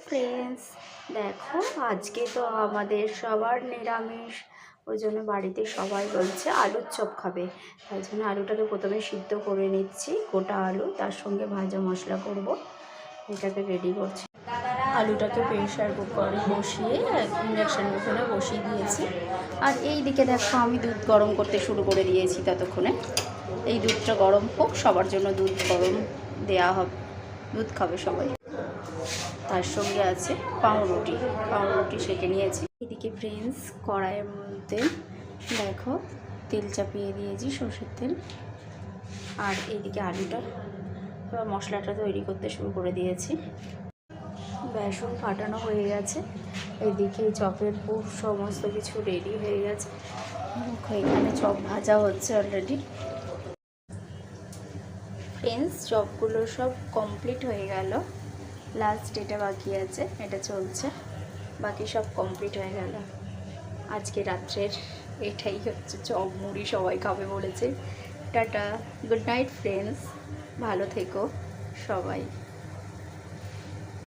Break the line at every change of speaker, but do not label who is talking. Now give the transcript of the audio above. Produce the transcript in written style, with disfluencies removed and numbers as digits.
Friends, দেখো আজকে তো আমাদের সবার নিরামিষ। ওই জন্য বাড়িতে সবাই বলছে আলুর চপ খাবে। তাই জন্য আলুটাকে প্রথমে সিদ্ধ করে নিচ্ছি, গোটা আলু, তার সঙ্গে ভাজা মশলা করব। এটাকে রেডি করছি। আলুটাকে প্রেশার কুকারে বসিয়ে ইন্ডাকশান ওখানে বসিয়ে দিয়েছি। আর এই দিকে দেখো আমি দুধ গরম করতে শুরু করে দিয়েছি। ততক্ষণে এই দুধটা গরম হোক, সবার জন্য দুধ গরম দেয়া হবে, দুধ খাবে সবাই। তার সঙ্গে আছে পাউরুটি সেঁকে নিয়েছি। এদিকে ফ্রেন্ডস, কড়াইয়ের মধ্যে দেখো তেল চাপিয়ে দিয়েছি, সরষের তেল। আর এইদিকে আলুটা মশলাটা তৈরি করতে শুরু করে দিয়েছি। বেসন ফাটানো হয়ে গেছে, এদিকে চপের পুর সমস্ত কিছু রেডি হয়ে গেছে। এখানে চপ ভাজা হচ্ছে অলরেডি। ফ্রেন্ডস, চপগুলো সব কমপ্লিট হয়ে গেল, লাস্ট এটা বাকি আছে, এটা চলছে, বাকি সব কমপ্লিট হয়ে গেল। আজকে রাত্রের এটাই হচ্ছে চপ মুড়ি, সবাই খাবে বলেছে। টাটা, গুড নাইট ফ্রেন্ডস, ভালো থেকো সবাই।